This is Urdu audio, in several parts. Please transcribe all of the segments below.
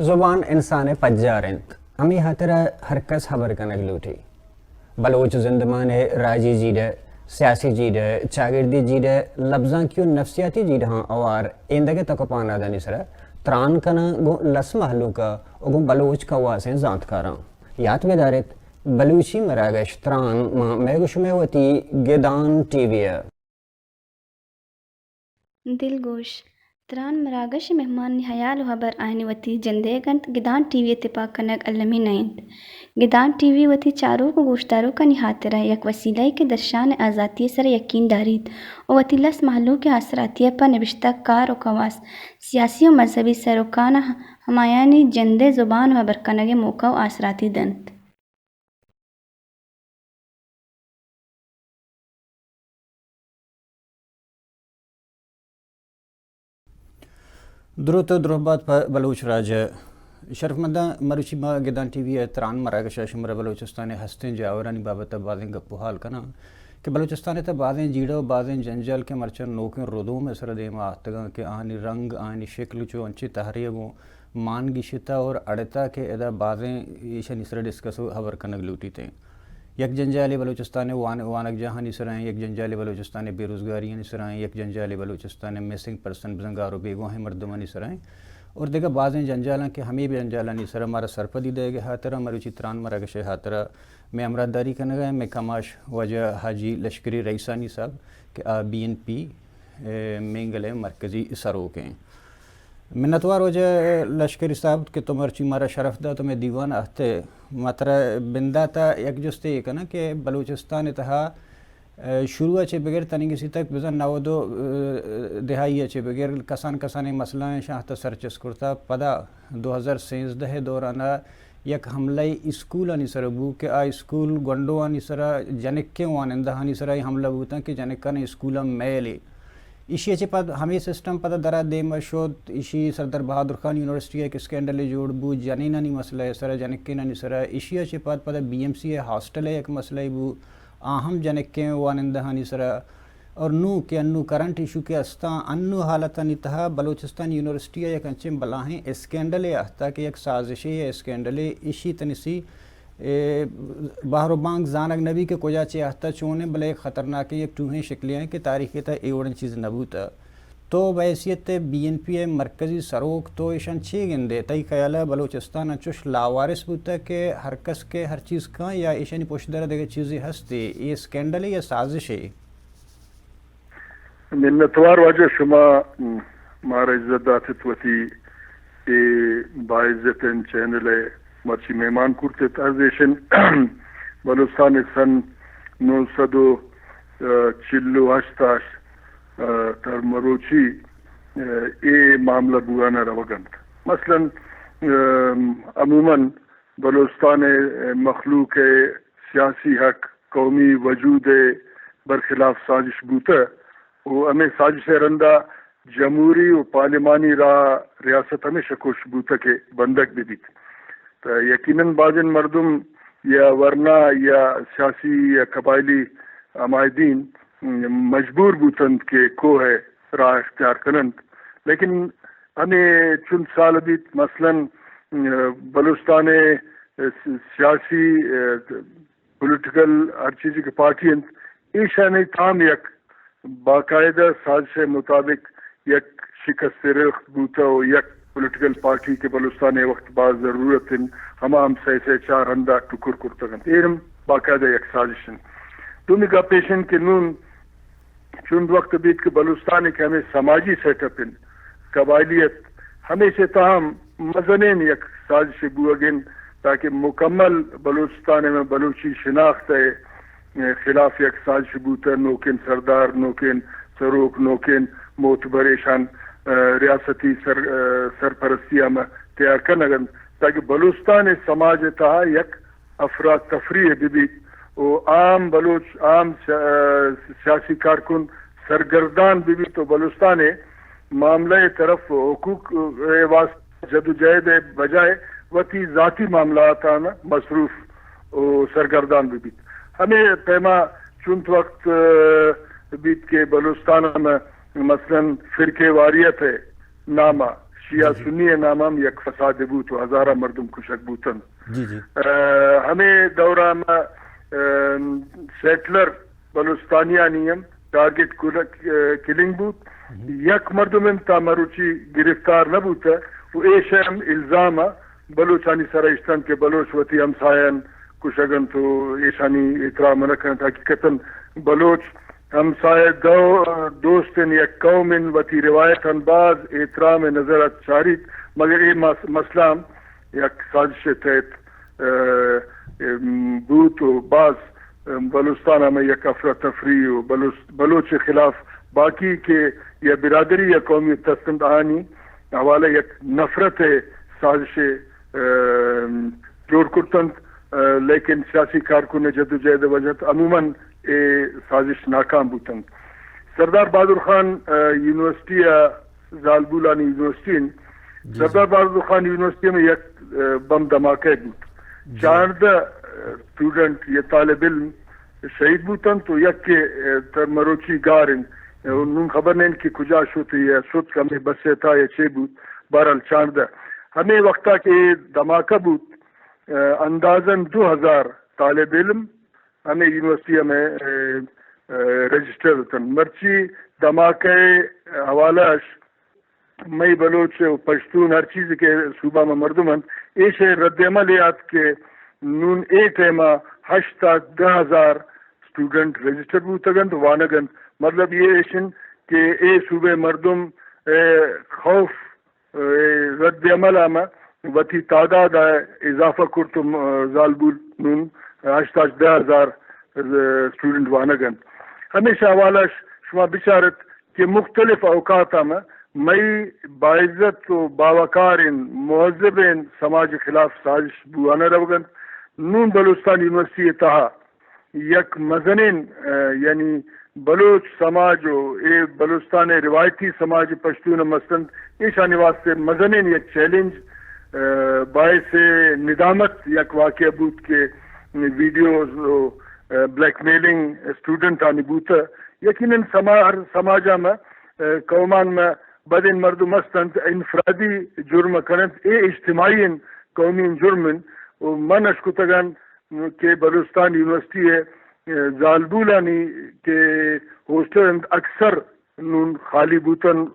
زبان انسان پجارند ہمیں حترہ ہرکس خبر کنگ لوٹی بلوچ زندمان راجی جیڈ سیاسی جیڈ چاگردی جیڈ لفظاں کیوں نفسیاتی جیڈ ہاں اوار ایندگے تکپانا دانی سرہ تران کنا گو لس محلو کا اگو بلوچ کا واسیں زانت کاراں یاد میں دارت بلوچی مراگش تران ماں میگوش میں ہوتی گدان ٹی وی دل گوش تران مراگش مہمان حیال و خبر آہنی وتی جندے گنت گدان ٹی وی اتفاق کنک علمی نائند گدان ٹی وی وتی چاروں کو گوشتاروں کا نہاترہ یک وسیلہ کے درشان آزادی سر یقین دارید و وتی لس محلوں کے اثراتیہ پر نوشتہ کار و قواس سیاسی و مذہبی سروکان ہمایانی جندے زبان و خبر کنگ موقع و اثراتی دنت درود و دربات پر بلوچ راج شرف مندہ مروچی ما گدان ٹی وی تران مراگش شمر بلوچستان ہستیں جاورانی بابت بازیں گپو حال کنا کہ بلوچستان تا بازیں جیڑا و بازیں جنجال کے مرچن نوکیں ردوں میں سر دیما آتگاں کہ آنی رنگ آنی شکل چو انچی تحریبوں مانگی شتا اور اڑتا کہ ادا بازیں ایشانی سر ڈسکسو خبر کنگ لوٹی تھیں یک جنجال بلوچستان وانک جہانی سرائیں یک جنجال بلوچستان بے روزگاری سرائیں یک جنجال بلوچستان مسنگ پرسن بزنگار و بیگوں ہیں مردمانی سرائیں اور دیگر بعضیں جنجالاں کہ ہمیں بھی جنجالانی سر ہمارا سرپدی دے گے حاطرہ مروچی تران مراگش حاطرہ میں امراداری کرنے گئے میں کماش وجہ ھاجی لشکری رئیسانی صاحب کہ BNP مینگلے مرکزی سروکیں منتوار وجہ لشکری صاحب کہ تم ارچی مارا شرف دا تمہیں دیوان آتے ماترا بندہ تا یک جستے یہ کنا کہ بلوچستان اتہا شروع اچھے بغیر تنگی سی تک بزن 92 دہائی اچھے بغیر کسان مسئلہ شاہ تا سرچس کرتا پدا 2013 دورانا یک حملہ اسکول آنی سر بو کہ اسکول گنڈو آنی سر جنک وانندہ آنی سر حملہ بوتا کہ جنکا نے اسکولا میلے اسی اچھے پد ہمیں سسٹم پتہ درہ دیم شد اسی سردر بہادر خان یونیورسٹی ایک اسکینڈل جوڑ بو جنینانی مسئلہ ہے سر جنکینانی سر اسی اچھے پد پتہ BMC ہاسٹل ہے ایک مسئلہ بو آہم جنکیں وانندہانی سر اور نو کہ انو کرنٹ ایشو کے استا انو حالتانی تہا بلوچستان یونیورسٹی ایک انچیں بلاہیں اسکینڈل ہے احتا کہ ایک سازشی ہے اسکینڈل ہے اسی تنسی باہر و بانگ زانگ نبی کے کجا چے احتا چونے بلے ایک خطرناک ایک ٹوہیں شکلیاں ہیں کہ تاریخی تا ایوڑن چیز نبوتا تو بحیثیت BNP مرکزی سروک تو ایشان چھ گندے تائی خیالہ بلوچستان چوش لاوارس بوتا کہ ہر کس کے ہر چیز کا یا ایشانی پوش درہ دیگر چیزیں ہستے یہ اسکینڈل ہے یا سازش ہے منتوار واجہ شما مارا عزت داتت وتی باعزت چینل ہے مرچی مہمان کرتے تازیشن بلوچستان سن 948 تر مروچی اے معاملہ بوانا روگنت مثلا عموماً بلوچستان مخلوق سیاسی حق قومی وجود برخلاف سازش بوتا و ہمیں سازش رندہ جمہوری و پارلیمانی ریاست ہمیشہ کوشش بوتا کہ بندک بھی بیت تو یقیناً بعضن مردم یا ورنہ یا سیاسی یا قبائلی عمائدین مجبور بوتند کہ کو ہے راہ اختیار کنند لیکن ہمیں چند سال بیت مثلا بلوچستان سیاسی پولیٹیکل ہر چیز کی پارٹی ایشانی تام یک باقاعدہ سازش مطابق یک شکست رخت بوتا و یک پولیٹیکل پارٹی کے بلوچستان وقت بعض ضرورت ہمام سے چار ہندہ ٹکر کرتگن ایرم باقاعدہ یک سازشن دومی کا پیشن کے نون چند وقت بیت کے بلوچستان کے ہمیں سماجی سیٹ اپ قبائلیت ہمیشہ تاہم مزنین یک سازش بوگن تاکہ مکمل بلوچستان میں بلوچی شناخت خلاف یک سازش بوتا نوکن سردار نوکن سروک نوکن معتبر ایشان ریاستی سرپرستی میں تیار کرنگن تاکہ بلوچستان سماج تا یک افراد تفریح بھی و عام بلوچ عام سیاسی کارکن سرگردان بھی تو بلوچستان معاملہ طرف حقوق جد و جہد بجائے وتی ذاتی معاملات مصروف و سرگردان بھی ہمیں پیما چنت وقت بیت کے بلوچستان میں مثلا فرقے واریت ہے نامہ شیعہ سنی نامہ میں یک فساد بوت و ہزارہ مردم کشک بوتن ہمیں دورہ میں سیٹلر بلوچستانیہ نیم ٹارگٹ کلنگ بوت یک مردم تا مروچی گرفتار نہ بوتا وہ ایشم الزام بلوچانی سرائشتن کے بلوچ وتی ہمسائن کشگن تو ایشانی احترام رکھن حقیقتاً بلوچ ہمسائے دوستن یک قومن وتی روایتاً بعض احترام نظرت چاریت مگر یہ مسئلہ یک سازش تحت بوت و بعض بلوچستان میں یک افراتفری و بلوچ خلاف باقی کے یا برادری یا قومی تسند آنی حوالہ یک نفرت سازش جوڑ کرتن لیکن سیاسی کارکن جد و جہد وجہ عموماً سازش ناکام بوتن. سردار بہادر خان یونیورسٹی زالبولانی یونیورسٹی سردار بہادر خان یونیورسٹی میں یک بم دھماکہ بوت 14 اسٹوڈنٹ یہ طالب علم شہید بوتن تو یک کے مروچی گارن انہوں خبر نہیں کہ کجا شوت یا شوت کا میں بسے تھا یا چھ بوت بہرحال 14 ہمیں وقتا کہ دھماکہ بوت اندازاً 2000 طالب علم ہمیں یونیورسٹی میں رجسٹر ہوتن مرچی دھماکے حوالہ مئی بلوچ پشتون ہر چیز کے صوبہ میں مردمن ایسے رد عملیات کے نون اے ٹیما 8 تا 10,000 اسٹوڈنٹ رجسٹر بوتگن تو وانگن مطلب یہ ایشن کہ اے صوبے مردم خوف رد عمل آما وتی تعداد اضافہ کرتم زالبول نون 8 تا 10,000 اسٹوڈنٹ وانگن ہمیشہ حوالہ شما بشارت کہ مختلف اوقات میں مئی باعزت و باوقار مہذب سماج خلاف سازش بوانا روگن نون بلوچستان یونیورسٹی تہا یک مزنین یعنی بلوچ سماج و اے بلوچستان روایتی سماج پشتون مستند ایشانی واسطے مزنین یک چیلنج باعث ندامت یک واقعہ بوت کے ویڈیوز و بلیک میلنگ اسٹوڈنٹ آنی بوتا یقیناً سماجہ میں قومان میں بدن مردم مستند انفرادی جرم کنند اے اجتماعی قومی جرمن و من اشکتگان کہ بلوچستان یونیورسٹی ہے زالبولانی کے ہاسٹل اکثر نون خالی بوتن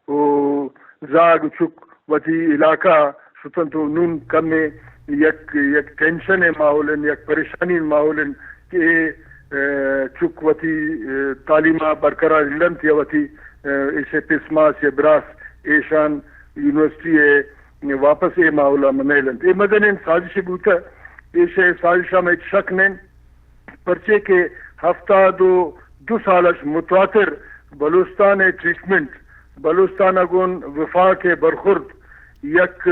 و زاگ چک وتی علاقہ شتن تو نون کم میں یک ٹینشن ماحول یک پریشانی ماحول کہ چک وتی تعلیمہ برقرار لنت یا وتی اسے پسماس یا براس ایشان یونیورسٹی ہے واپس اے ماحولہ میں لنت اے مدن سازش بوتا ایسے سازشہ میں شک نہیں پرچے کے ہفتہ دو سالش متواتر بلوچستان ٹریٹمنٹ بلوچستان اگون وفاق برخورد یک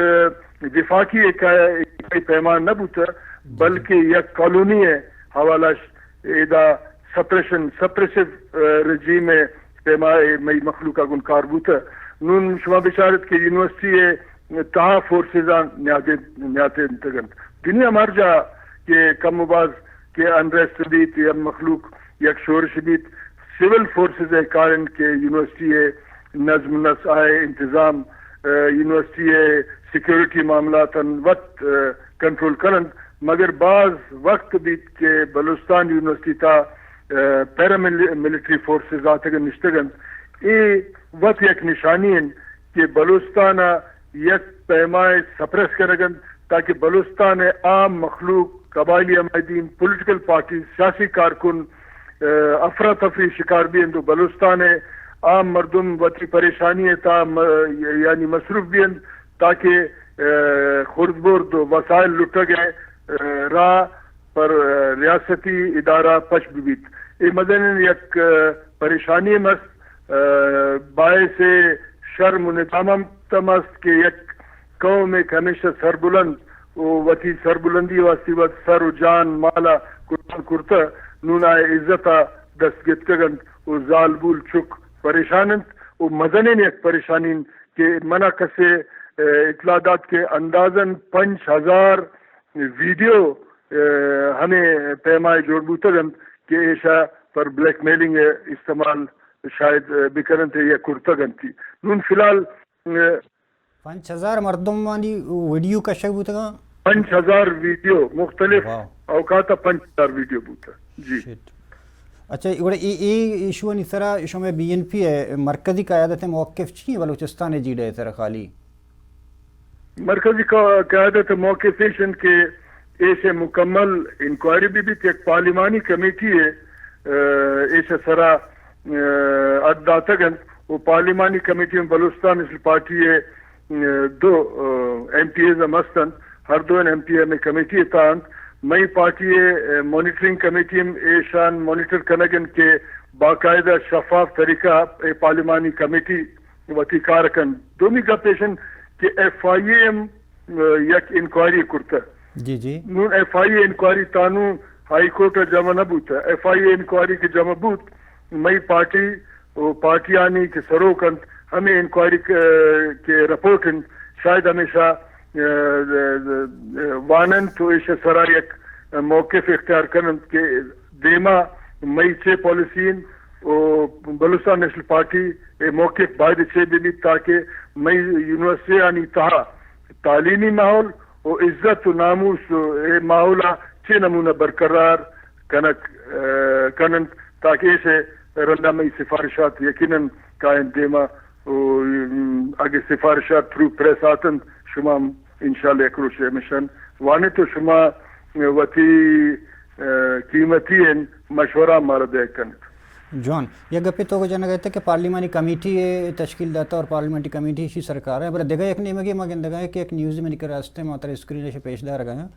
وفاقی ایک پیمان نہ بوتا بلکہ یک کالونی ہے حوالہ ایدا سپریسو رجیم مئی مخلوق اگون کار بوتا نون شما بشارت کے یونیورسٹی تہا فورسز نیاتے انتگن دنیا مرجع کہ کم باز کے انریسٹ بیت یا مخلوق یک شورش بیت سول فورسز کارن کے یونیورسٹی نظم نسائے انتظام یونیورسٹی سیکیورٹی معاملات وقت کنٹرول کرن مگر بعض وقت بیت کے بلوچستان یونیورسٹی تا پیرا ملٹری فورسز آتگن نشتگن اے وقت یک نشانی کہ بلوچستان یک پیمائے سپریس کرگن تاکہ بلوچستان عام مخلوق قبائلی عمائدین پولیٹیکل پارٹی سیاسی کارکن افراتفری شکار بھی ہیں تو بلوچستان عام مردم وتی پریشانی تا یعنی مصروف بھی ہیں تاکہ خرد برد و وسائل لٹا گئے راہ پر ریاستی ادارہ پش بیت ای مدن یک پریشانی مست باعث شرم و ندامت تمست کہ یک قوم ایک ہمیشہ سربلند وتی سربلندی واسطی وقت سر و جان مالا قربان کرتا نونا عزتا دستگت کگند و زالبول چک پریشانند و مدنین یک پریشانین کہ منع کسے اطلاعات کے اندازاً 5000 ویڈیو ہمیں پیمائے جوڑ بوتگند کہ ایشا پر بلیک میلنگ استعمال شاید بکنت یا کرتگند تھی نون فی الحال 5000 مردم وانی ویڈیو کا شک بوتا 5000 ویڈیو مختلف اوقات 5000 ویڈیو بوتا جی. اچھا یہ ایشو اس طرح ایشو میں بی این پی ہے مرکزی قیادت موقف چی بلوچستان ہے جیڑے طرح خالی مرکزی قیادت موقف ایشن کے ایسے مکمل انکوائری بھی ایک پارلیمانی کمیٹی ہے ایسے سرا اداتگن وہ پارلیمانی کمیٹی میں بلوچستان نیشنل پارٹی ہے 2 ایم پی ایز مستن ہر 2 ایم پی اے میں کمیٹی تان مئی پارٹی مانیٹرنگ کمیٹی میں ایشان مانیٹر کنگن کے باقاعدہ شفاف طریقہ پارلیمانی کمیٹی وتی کارکن دومی کا پیشن کہ ایف آئی ایم یک انکوائری کرتا جی جی نون ایف آئی اے انکوائری تانو ہائی کورٹ جمع نہ بوتا ایف آئی اے انکوائری کے جمع بوت مئی پارٹی آنی کے سروکند ہمیں انکوائری کے رپورٹ شاید ہمیشہ وانن تو ایشا سرا یک موقف اختیار کرن کہ دیما مئی 6 پالیسین بلوچستان نیشنل پارٹی موقف باید 6 بھی تاکہ مئی یونیورسٹی آنی تہا تعلیمی ماحول و عزت و ناموس ماحول 6 نمونہ برقرار کنن تاکہ اسے رندہ مئی سفارشات یقیناً قائم دیما اگر سفارشات تھرو پریس آتن شما انشاءاللہ اکروش مشن وانے تو شما وتی قیمتی مشورہ مارا دے کنت جون یہ گپی تو جانا گئے تھے کہ پارلیمانی کمیٹی تشکیل داتا اور پارلیمنٹری کمیٹی ہی سرکار ہے بلکہ دیکھا ایک نہیں مگی مگن دگا ہے کہ ایک نیوز میں نکل راستے ماتر اسکرین سے پیش دار گیا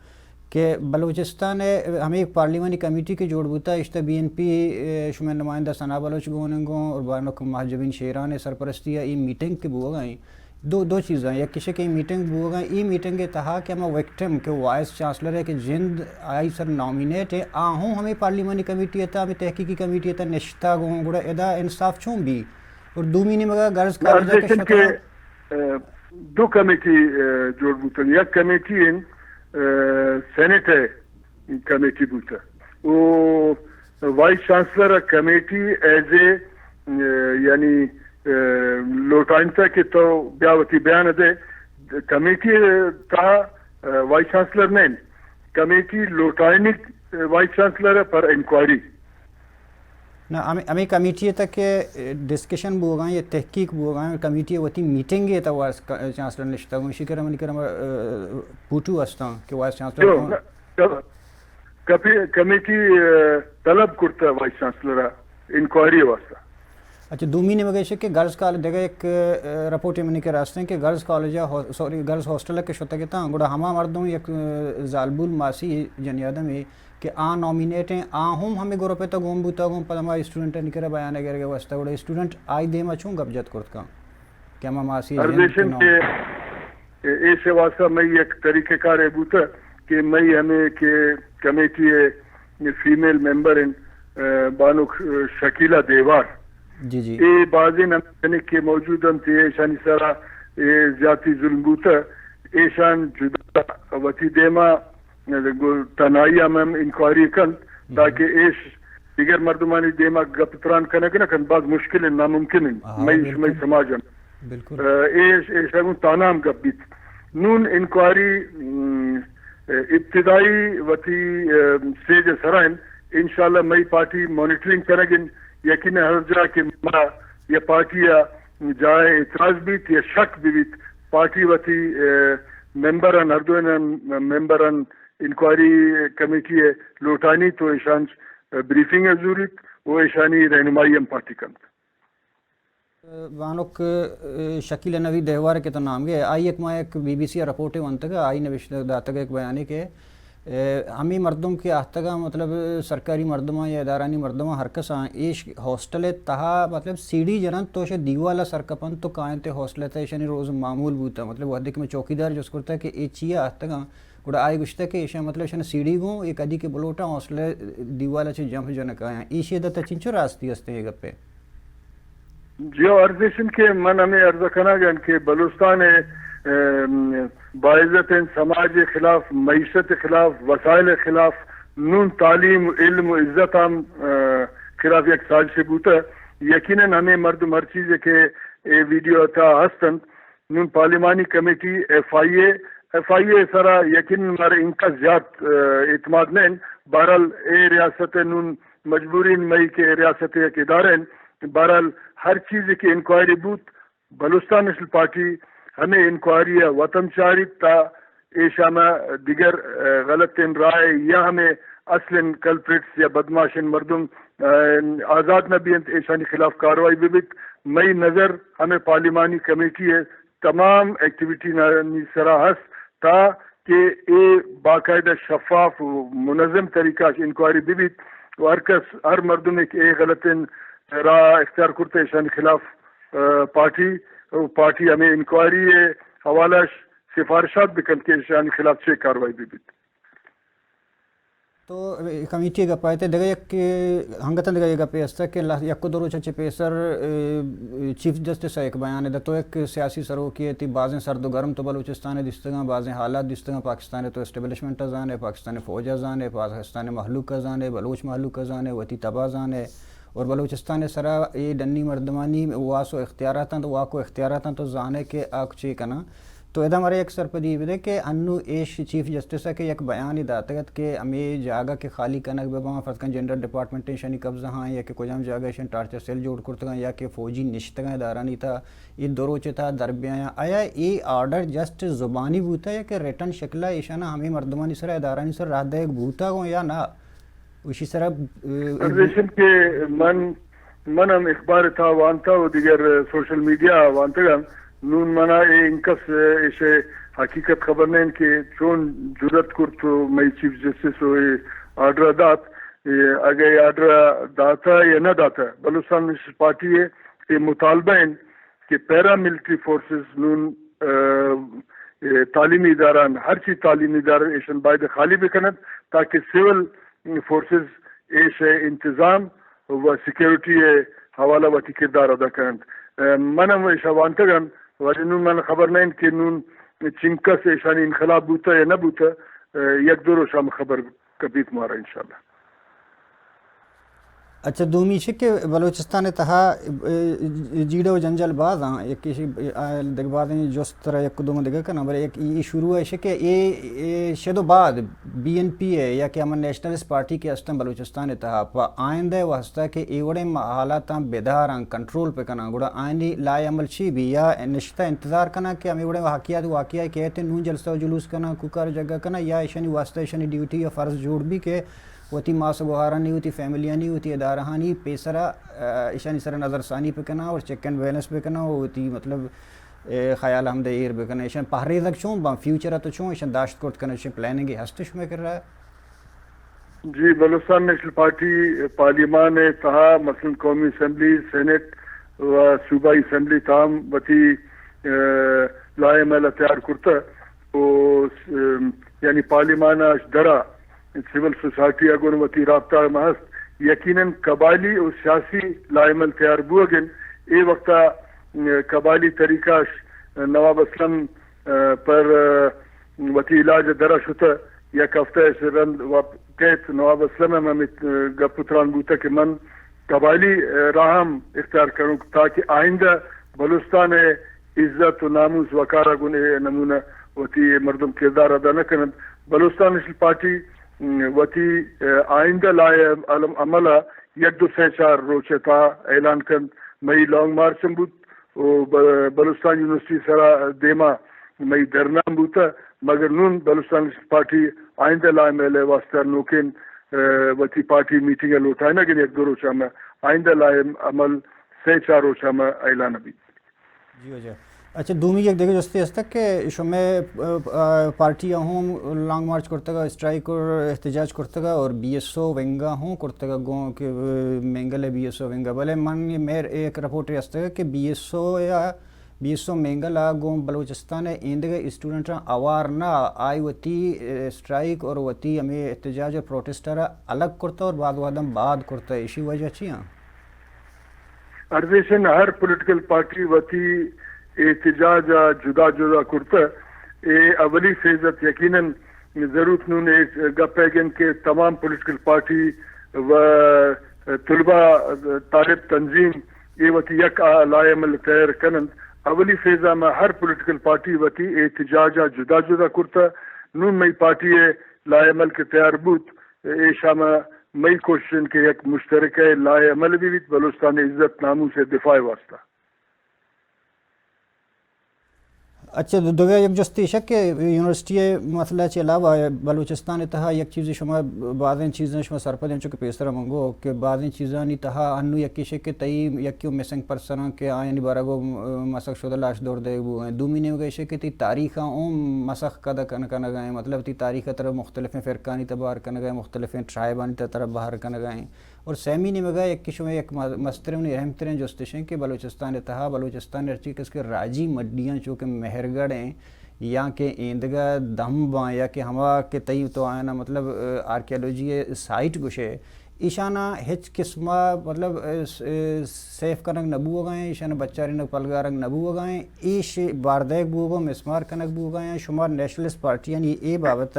کہ بلوچستان ہمیں ایک پارلیمانی کمیٹی کے جوڑ بوتا اشتہ بی این پی شمع نمائندہ ثنا بلوچ گونگوں اور بانک محجبین شیران سرپرستی ہے میٹنگ کے بو گئیں دو چیزیں یا کسی کی میٹنگ بو گئیں ای میٹنگ کے تہا کہ ہم ویکٹم کہ وائس چانسلر ہے کہ جند آئی سر نامینیٹ ہے آہوں ہمیں پارلیمانی کمیٹی ہے ہمیں تحقیقی کمیٹی ہے نشتہ گوں گڑا ادا انصاف چوں بھی اور دو مہینے مگا غرض کے 2 کمیٹی جوڑ بوتن یک کمیٹی سینٹ ہے کمیٹی بوتا وہ vice chancellor committee as a یعنی لوٹائنتا کے تو بیاوتی بیان دے کمیٹی تا وائس چانسلر نہیں کمیٹی لوٹائنی وائس چانسلر پر انکوائری نہ ہمیں کمیٹی تک ڈسکشن بو گئے یا تحقیق بو گئے کمیٹی ہوتی میٹنگ ہے تو وائس چانسلر نشتا ہوں اسی کرم نکرم پوٹو ہستا کہ وائس چانسلر کمیٹی طلب کرتا وائس چانسلر انکوائری واسطہ. اچھا 2 مہینے وغیرہ کہ گرلز کالج دیکھا ایک رپورٹ میں کے راستے ہیں کہ girls college sorry girls hostel کے شوتا کے تھا گوڑا ہما مردوں ایک زالبول ماسی جنیادہ میں کہ آ نامینیٹ ہیں آہم ہمیں گورو پہ تو گوم بوتا گوم پر ہمارا اسٹوڈنٹ نکرا بیان گر گیا واسطہ گوڑا اسٹوڈنٹ آئی دے ما چوں گبجت کرت کا کہ ہما ماسی ارزیشن کے ایسے واسطہ میں ایک طریقہ کار ہے بوتا کہ میں ہمیں کہ کمیٹی ہے فیمیل ممبر ہیں بانو شکیلہ دیوار جی جی یہ بعضی نمائنے کے موجود تھے ایشانی سارا زیادتی ظلم بوتا ایشان جدا وطی دیما تنائی ہم انکوائری کن تاکہ ایش دیگر مردمانی دیما گپتران کنگنا کن بعض مشکل ناممکن میں سماجن ایشان تانام گپ بیت نون انکوائری ابتدائی وطی سٹیج سرائن انشاءاللہ مئی پارٹی مانیٹرنگ کرگن یقین ہر جا کہ یہ پارٹی جائے اعتراض بیت یا شک بیت پارٹی وتی ممبران اردوین ممبران انکوائری کمیٹی ہے لوٹانی تو ایشان بریفنگ ضروری وہ ایشانی رہنمائی ہم پارٹی کن وانک شکیل نوی دیوار کے تو نام گئے آئی ایک ماں ایک بی بی سی رپورٹ ونتگا آئی نوشت داتگا ایک بیانی کے ہمیں مردم کے آہتگا مطلب سرکاری مردمہ یا ادارانی مردمہ ہر کساں ایش ہاسٹل تہا مطلب سیڑھی جنن تو شے دیوالا سرکپن تو کائن تے ہاسٹل تا ایشانی روز معمول بوتا مطلب وہ دیکھ میں چوکیدار جو کرتا ہے کہ ای چیا آہتگا گوڑا آئی گشتا کہ ایشا مطلب شن سیڑھی گوں ایک ادی کے بلوٹا ہاسٹل دیوالا چے جمپ جنک آیا ایشی دا تا چنچو راستی ہستے ہیں گپے جیو ارزشن کے من ہمیں عرض کرنا گن کہ بلوچستان باعزت سماج خلاف معیشت خلاف وسائل خلاف نون تعلیم علم و عزت ہم خلاف ایک سازش بوتا یقیناً ہمیں مردم ہر چیز کے ویڈیو تھا ہستن نون پارلیمانی کمیٹی ایف آئی اے سرا یقیناً ہمارے ان کا زیادہ اعتماد نہیں بہرحال اے ریاست نون مجبورین مئی کے ریاست ایک ادارے بہرحال ہر چیز کی انکوائری بوت بلوچستان نیشنل پارٹی ہمیں انکوائری وطن چاری تا ایشا میں دیگر غلط رائے یا ہمیں اصل کلپریٹس یا بدماشن مردم آزاد نہ بھی ایشانی خلاف کاروائی بھی مئی نظر ہمیں پارلیمانی کمیٹی ہے تمام ایکٹیویٹی سرا ہس تا کہ اے باقاعدہ شفاف منظم طریقہ انکوائری بھی ہر مردم ایک غلط راہ اختیار کرتے ایشانی خلاف پارٹی ہمیں انکوائری حوالہ سفارشات بھی کرتے ایشانی خلاف چھ کاروائی بھی تو کمیٹی کا پائے تھے دگا یک ہنگتن دگا یہ پیستا کہ یک دو روچہ پیسر چیف جسٹس ایک بیان ہے تو ایک سیاسی سروکی ہے بعضیں سرد و گرم تو بلوچستان دستگاں بعضیں حالات دستگاں پاکستان تو اسٹیبلشمنٹ ازان ہے پاکستان فوج ازان ہے پاکستان مخلوق ازان ہے بلوچ مخلوق ازان ہے وتی تبازان ہے اور بلوچستان سرا یہ دنی مردمانی واسو اختیارات تو واکو اختیارات تو زانے کے آک چی کنا تو ادا ہمارے ایک سرپدی بھی دے کہ انو ایش چیف جسٹس ہے کہ یک بیان داتگت کہ ہمیں جاگا کے خالی کنک بابا فرض جنڈر ڈپارٹمنٹ شنی قبضہ ہاں یا کہ کجام جاگا شن ٹارچر سیل جوڑ کرتگاں یا کہ فوجی نشتگاں ادارانی تھا یہ دروچ تھا دربیاں آیا یہ آرڈر جسٹ زبانی بوتا یا کہ ریٹن شکلہ ایشانا ہمیں مردمانی سر ادارانی سر رات دا ایک بوتا گو یا نا اسی طرح ارزشن کے من ہم اخبار تھا وانتا و دیگر سوشل میڈیا وانتا نون منا انکس ایسے حقیقت خبر نہیں کہ چون جرت کر تو مئی چیف جسٹس ہوئے آرڈر دات اگر آرڈر داتا یا نہ داتا بلوچستان نیشنل پارٹی ہے یہ مطالبہ ہے کہ پیرا ملٹری فورسز نون تعلیمی اداران ہر چیز تعلیمی ادارہ ایشن باید خالی بکنت تاکہ سول فورسز ایش انتظام و سیکیورٹی حوالہ وتی کردار ادا کرند منم ایشا وانتگن وجنون من خبر نہیں کہ نون چنکس ایشانی انقلاب بوتا یا نہ بوتا یک دو روز ہم خبر کبھی تمہارا انشاءاللہ. اچھا دومی چھ کہ بلوچستان تہا جیڑا و جنجال بعد ہاں ایک دیکھ بعد جس طرح ایک دو میں دیکھا کہ نمبر ایک یہ شروع ہے کہ یہ شدو بعد بی این پی ہے یا کہ ہم نیشنلسٹ پارٹی کے استم بلوچستان تہا پا آئندہ وہ ہستا کہ ایوڑے حالات بیدار ہیں کنٹرول پہ کنا گوڑا آئندی لائے عمل چی بھی یا نشتہ انتظار کنا کہ ہم ایوڑے واقعہ کہتے نون جلسہ و جلوس کنا کوکار جگہ کنا یا ایشانی واسطہ ایشانی ڈیوٹی یا فرض جوڑ بھی کہ ہوتی ماس گوہارا نہیں ہوتی فیملیاں نہیں ہوتی ادارہانی پیسرا ایشانی سر نظر ثانی پہ کنا اور چیک اینڈ بیلنس پہ کنا ہوتی مطلب خیال ہم دیر پہ کنا ایشان پہری تک چون با فیوچر تو چون ایشان داشت کرت کنا ایشان پلاننگ ہستش میں کر رہا ہے. جی بلوچستان نیشنل پارٹی پارلیمان تہا مثلا قومی اسمبلی سینٹ و صوبائی اسمبلی تام وتی لائے میلہ تیار کرتا یعنی پارلیمان درا سول سوسائٹی اگر وتی رابطہ محض یقیناً قبائلی اور سیاسی لائمل تیار بوگن اے وقتا قبائلی طریقہ نواب اسلم پر وتی علاج درا شتا یا کفتہ سرند کہت نواب اسلم ہم گپتران بوتا کہ من قبائلی راہم اختیار کروں تاکہ آئندہ بلوچستان عزت و ناموس وقارہ گنے نمونہ وتی مردم کردار ادا نہ کرند. بلوچستان نیشنل پارٹی وتی آئندہ لائے عملہ یک دو سے چار روچے تھا اعلان کر مئی لانگ مارچ بوت بلوچستان یونیورسٹی سرا دیما مئی درنام بوتا مگر نون بلوچستان پارٹی آئندہ لائے میلے واسطہ نوکن وتی پارٹی میٹنگ لوٹائے نا کہ یک دو روچہ میں آئندہ لائے عمل سے چاروں شما اعلان بھی جی جی اچھا دومی یک دیگه جستی است که شما پارٹی ہوں لانگ مارچ کرتے گا اسٹرائک اور احتجاج کرتے گا اور بی ایس او ونگا ہوں کرتے گا گوں کہ مینگل ہے بی ایس او ونگا بھلے من میر ایک رپورٹ است کہ بی ایس او یا بی ایس او مینگل گوں بلوچستان ایندگا اسٹوڈنٹ اوار نہ آئی وتی اسٹرائک اور وتی ہمیں احتجاج اور پروٹیسٹر الگ کرتا اور بعد وادم بعد کرتا ہے اسی وجہ چی ہاں ارزیشن ہر پولیٹیکل پارٹی وتی احتجاج جدا جدا کرتا اولی فیضت یقیناً ضرورت نون گپیگن کے تمام پولیٹیکل پارٹی و طلباء طالب تنظیم یہ وتی یک لائے عمل تیر کنند اولی فیضہ میں ہر پولیٹیکل پارٹی وتی احتجاج جدا جدا کرتا نون مئی پارٹی لائے عمل کے تیار بوت ایشا میں مئی کوششن کے یک مشترک لائے عمل بھی بلوچستان عزت ناموں سے دفاع واسطہ اچھا دوگا یک جستی شک کہ یونیورسٹی مسئلہ کے علاوہ بلوچستان تہا یک چیز شما بعض چیزیں شما سرپدیں چونکہ پیسرا منگو کہ بعض چیزاں نی تہا انو یکی شک کہ تئی یکیو مسنگ پرسن کہ آئین بارگو مسخ شدہ لاش دور دے بو ہیں دو مہینے گئے شک کہ تی تاریخ اوم مسخ کدا کن گئے مطلب تی تاریخ طرف مختلف فرقانی تبار کن گئے مختلف ٹرائبانی طرف باہر کن گئے اور سیمی نے مگا ایک شما ایک مسترم رحمترین جستشیں کہ بلوچستان تہا بلوچستان رچی کس کے راجی مڈیاں چونکہ مہرگڑھیں یا کہ ایندگا دم باں یا کہ ہما کے تئی تو آنا مطلب آرکیالوجی سائٹ گشے ایشانہ ہچ قسمہ مطلب سیف کنک نبو گائیں ایشانہ بچہ رنگ پلگا رنگ نبو گائیں ایش باردیک بوگو مسمار کنک بو گائیں شمار نیشنلسٹ پارٹی یعنی اے بابت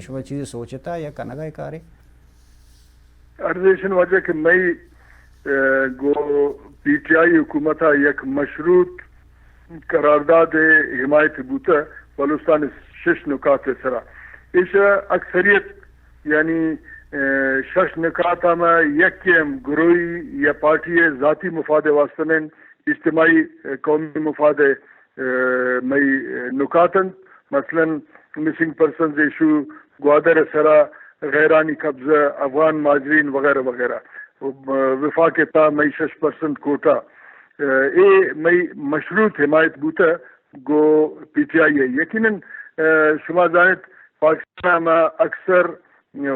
شما چیزیں سوچتا یا کنگا کارے ارزیشن وجہ کہ مئی گو پی ٹی آئی حکومت یک مشروط قرارداد حمایت بوتا بلوچستان شش نکات سرا اس اکثریت یعنی شش نکات میں یکیم گروہی یا پارٹی ذاتی مفاد واسطے اجتماعی قومی مفاد مئی نکاتن مثلا مسنگ پرسنز ایشو گوادر سرا غیرانی قبضہ افغان مہاجرین وغیرہ وغیرہ وفاق تا مئی 6% کوٹا اے مئی مشروط حمایت بوتا گو پی ٹی آئی ہے یقیناً شما جانت پاکستان میں اکثر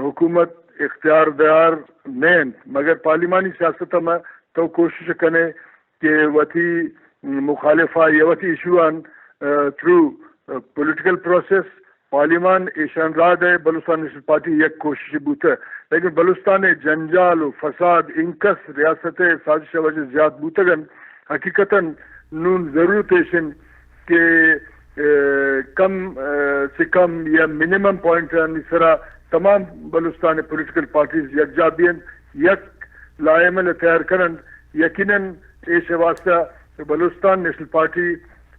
حکومت اختیار دیار نہیں مگر پارلیمانی سیاست میں تو کوشش کرنے کہ وتی مخالفہ یا وتی ایشوان تھرو پولیٹیکل پروسیس پارلیمان ایشان راد ہے بلوچستان نیشنل پارٹی یک کوشش بوتا ہے لیکن بلوچستان جنجال و فساد انکس ریاست سازش وجہ زیاد بوتگن حقیقتاً نون ضرورت ایشن کہ کم سے کم یا منیمم پوائنٹ سرا تمام بلوچستان پولیٹیکل پارٹیز یکجا بین یک لائے عمل تیار کرن یقیناً ایش واسطہ بلوچستان نیشنل پارٹی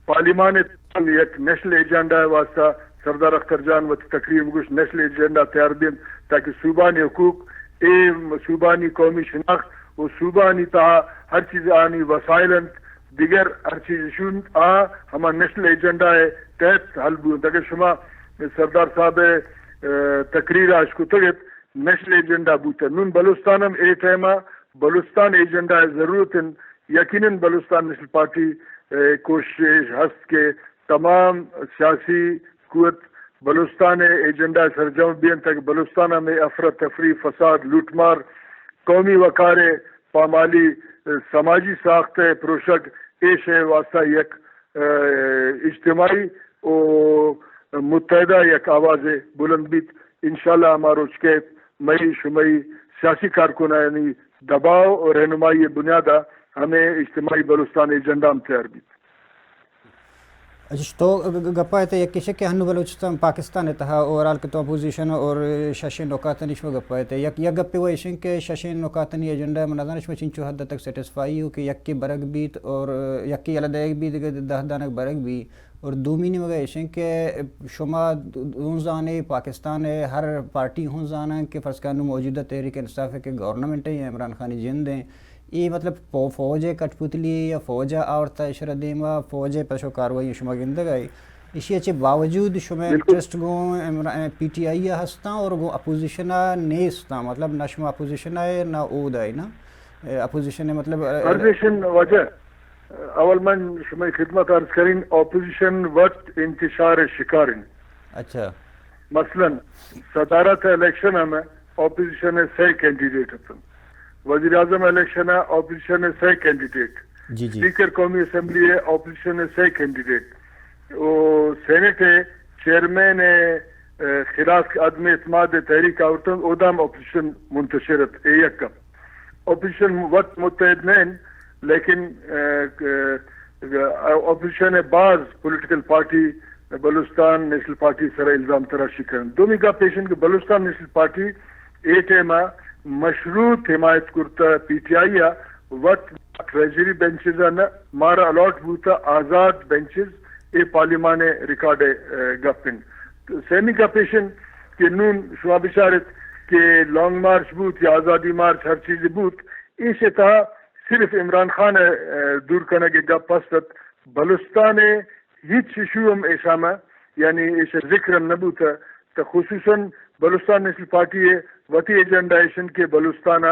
پارلیمان یک نیشنل ایجنڈا واسطہ سردار اختر جان و تقریر مگوش نیشنل ایجنڈا تیار بین تاکہ صوبانی حقوق صوبانی قومی شناخت و صوبانی تہا ہر چیز آنی وسائلن دیگر ہر چیز شون ہما نیشنل ایجنڈا ہے تحت حل بون تاکہ شما سردار صاحب تقریر آج کو تگت نیشنل ایجنڈا بوتا نون بلوچستانم اے ٹائمہ بلوچستان ایجنڈا ضرورت یقیناً بلوچستان نیشنل پارٹی کوشش ہست کے تمام سیاسی قوت بلوچستان ایجنڈا سرجم بین تک بلوچستان میں افراتفری فساد لوٹ مار قومی وقار پامالی سماجی ساخت پروشک ایش واسطہ یک اجتماعی و متحدہ یک آواز بلند بیت انشاءاللہ ہمارا کے مئی شمئی سیاسی کارکنانی دباؤ اور رہنمائی بنیادہ ہمیں اجتماعی بلوچستان ایجنڈا میں تیار بیت تو گپا ہے یک کشے کہ ہنو بلوچستان پاکستان تہا اوورال کے تو اپوزیشن اور ششین نکاتن اس میں گپا ہے یک گپے وہ ایشن کہ ششین نکاتنی ایجنڈا منظر اس میں چنچو حد تک سیٹسفائی ہو کہ یک کی برگ بیت اور یک کی علد ایک بھی دہ دانک برگ بھی اور دومی نے مگا ایشن کہ شما ہوں زانے پاکستان ہے ہر پارٹی ہوں زانا کہ فرض کانو موجودہ تحریک انصاف ہے کہ گورنمنٹ ہے عمران خانی جند ہیں یہ مطلب فوج کٹ پتلی یا فوج آورتا اشرا دیما فوج پشو کاروائی شما گندگائی اسی اچھے باوجود شما interest go P T I ہستا اور گو اپوزیشن نیستا مطلب نہ شما اپوزیشن ہے نہ اود ہے نا اپوزیشن مطلب اپوزیشن وجہ اول من شما خدمت عرض کریں اپوزیشن وقت انتشار شکارن. اچھا مثلا صدارت الیکشن میں اپوزیشن 6 کینڈیڈیٹ ہتن, وزیر اعظم الیکشن اپوزیشن 6 کینڈیڈیٹ, اسپیکر قومی assembly opposition 6 candidate, senate chairman خلاف عدم اعتماد تحریک آورتن اودام اپوزیشن منتشرت یکم. اپوزیشن وقت متحد نہیں لیکن اپوزیشن بعض political party Balochistan national party سر الزام تراشی کرن. دومی کا پیشن کہ بلوچستان نیشنل پارٹی اے ٹیما مشروط حمایت کرتا پی ٹی آئی وقت ٹریجری بینچز مارا الاٹ بوتا آزاد بینچز اے پارلیمان ریکارڈ گپن. سیمی کا پیشن کہ نون شما بشارت کہ لانگ مارچ بوت یا آزادی مارچ ہر چیز بوت اس تھا صرف عمران خان دور کرنے کے گپ پست بلوچستان ہیچ ایشو ہم ایشامہ یعنی ایش ذکر نبوت تو خصوصاً بلوچستان نیشنل پارٹی وتی ایجنڈا ایشن کے بلوچستان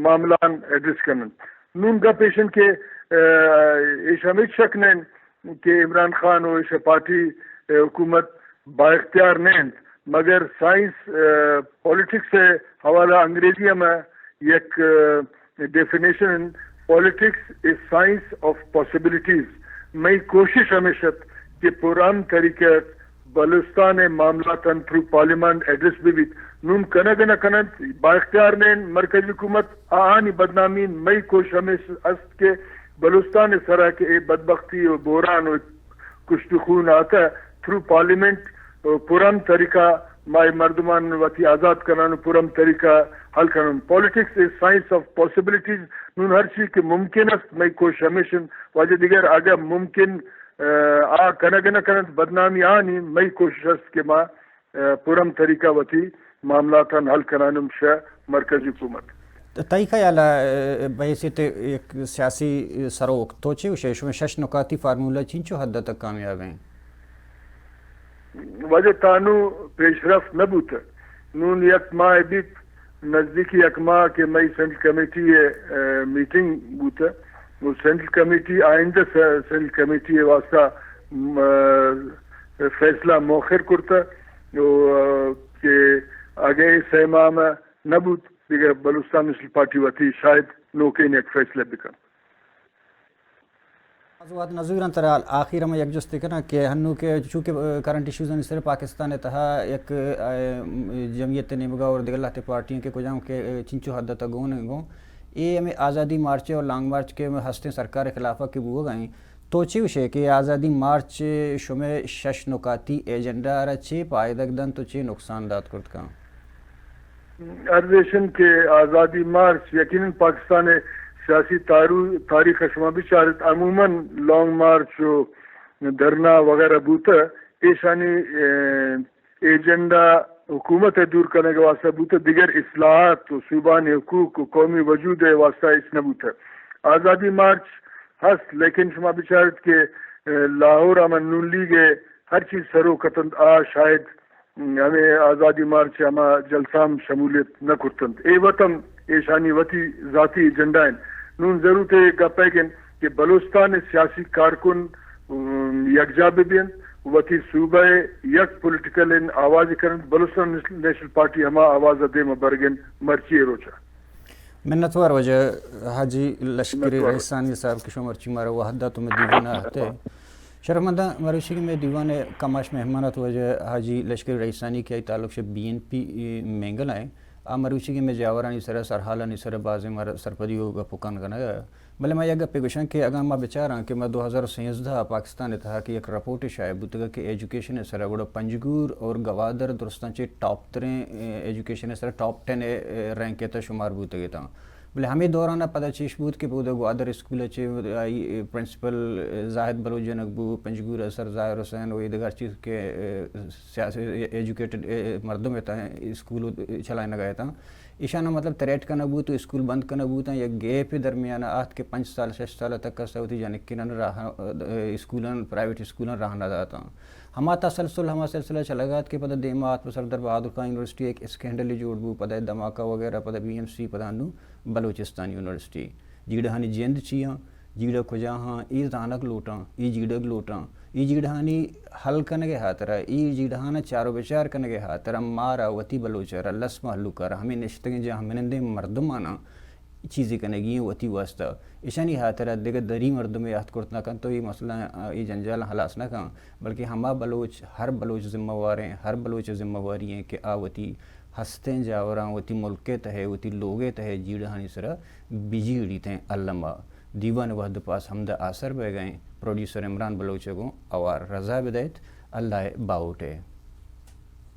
معاملان ایڈریس کرن. نون گپ ایشن کے ایشام شک نہیں کہ عمران خان و ایش پارٹی حکومت با اختیار نہیں مگر سائنس پولیٹکس سے حوالہ انگریزی میں یک definition politics is science of possibilities. میں کوشش ہمیشہ کہ پران طریقے بلوچستان معاملات تھرو پارلیمان ایڈریس بھی نون کنگ نہ کنت با اختیار نہیں مرکزی حکومت آنی بدنامی. میں کوشش ہمیشہ است کہ بلوچستان سرا کے بدبختی و بحران و کشت خون آتا ہے تھرو پارلیمنٹ پران طریقہ مائی مردمان وتی آزاد کرنا پرم طریقہ حل کرنا. Politics is science of possibilities. نون ہر چیز کے ممکن است میں کوشش ہمیشہ وجہ دیگر اگر ممکن کنگ نہ کنت بدنامی آنی میں کوشش است کہ ماں پرم طریقہ وتی معاملات حل کرانم شہ مرکزی حکومت. تئی خیال بحیثیت ایک سیاسی سروک توچے وشیش میں 6 نکاتی فارمولہ چینچو حد تک کامیاب ہیں وجہ تانو پیش رفت نبوت. نون یک ماہ بیت نزدیکی یک ماہ کے مئی سینٹرل کمیٹی میٹنگ بوت. وہ سینٹرل کمیٹی آئندہ سینٹرل کمیٹی واسطہ فیصلہ موخر کرتا کہ آگے سہ ماہ میں نبوت دیگر بلوچستان نیشنل پارٹی وتی شاید نوکین ایک فیصلہ بکن. موضوعات نظیر انترال آخر میں یک جستے کرنا کہ ہنو کے چونکہ کرنٹ ایشوز ہیں صرف پاکستان تہا ایک جمعیت نمگا اور دیگر لاتے پارٹیوں کے کجاؤں کے چنچو حد تک گون گوں یہ ہمیں آزادی مارچ اور لانگ مارچ کے ہستے سرکار خلافہ کے بو گئیں توچی وشے کہ آزادی مارچ شمع 6 نکاتی ایجنڈا رچے پائدک دن تو چے نقصان دات کرت کام ارزیشن کے آزادی مارچ یقیناً پاکستان سیاسی تاریخ شما بچارت عموماً لانگ مارچ و دھرنا وغیرہ بوتا ایشانی ایجنڈا حکومت دور کرنے کے واسطہ بوتا دیگر اصلاحات و صوبانی حقوق و قومی وجود واسطہ اس نے بوتا. آزادی مارچ ہست لیکن شما بچارت کے لاہور امن نون لیگ ہر چیز سرو قطن شاید ہمیں آزادی مارچ ہما جلسام شمولیت نہ کرتند. اے وطن ایشانی وتی ذاتی ایجنڈا ہیں. نون ضرورت ہے گپے کہ بلوچستان سیاسی کارکن یکجا بین وتی صوبہ یک پولیٹیکل آواز کرن بلوچستان نیشنل پارٹی ہما آواز دے برگن مرچی روچا. منتوار وجہ حاجی لشکری رئیسانی صاحب کی مرچی مارا وحدہ تمہیں دیوانہ آتے شرف مندہ مروشی میں دیوان کماش مہمانت وجہ حاجی لشکری رئیسانی کے تعلق سے BNP مینگل آئیں مروچی کے میں جاورانی سر سرحالانی سر بازی مر سرپدی ہوگا پکان کرنا گیا بلے میں یہ گپے گوشن کہ اگر میں بچاراں کہ میں 2013 پاکستان تھا کہ ایک رپورٹ شائع بوتگا کہ ایجوکیشن سر گوڑا پنجگور اور گوادر درستان چے ٹاپ 3 ایجوکیشن سر ٹاپ 10 رینک تا شمار بوتگے تھا بلے ہمیں دورانہ پتہ چیش بود کہ بودہ گوادر اسکول چے پرنسپل زاہد بلوچ جنک بو پنجگور سر ظاہر حسین و دیگر چیز کے ایجوکیٹڈ مردم تا اسکول چلائے نہ گئے تھا ایشانہ مطلب تریٹ کا نبو تو اسکول بند کا نبو تا یا گیپ درمیان آت کے 5 سال 6 سال تک کا سوتی جانکنن اسکولن پرائیویٹ اسکولن رہنا جاتا ہما تسلسل ہما سلسلہ چلگات کہ پتہ دیمات پر سردر بہادر خان یونیورسٹی ایک اسکینڈل جوڑ بو پتہ دھماکہ وغیرہ پتہ بی ایم سی پتہ نو بلوچستان یونیورسٹی جیڑہانی جند چیاں جیڑا کجا ہاں ای زانک لوٹاں ای جیڑگ لوٹاں ای جیڑہانی حل کنگے ہاترہ ای جیڑہانا چارو بچار کنگے ہاترہ مارا وتی بلوچرہ لس محلو کر ہمیں نشتگیں جہاں ہمیں مردمانا چیزیں کنگی وتی واسطہ اشانی ہاترہ دیگر دری مردم یاد کرتنا کن تو یہ مسئلہ یہ جنجال حلاس نہ کن بلکہ ہما بلوچ ہر بلوچ ذمہ وار ہیں ہر بلوچ ذمہ واری ہیں کہ آوتی ہستیں جاوراں وتی ملکے تہے وتی لوگے تہے جیڑہانی سرہ بیجی اڑیتیں علمہ دیوان وحد پاس حمدہ آثر بے گئیں پروڈیوسر عمران بلوچ کو اوار رضا بدایت اللہ باوٹے.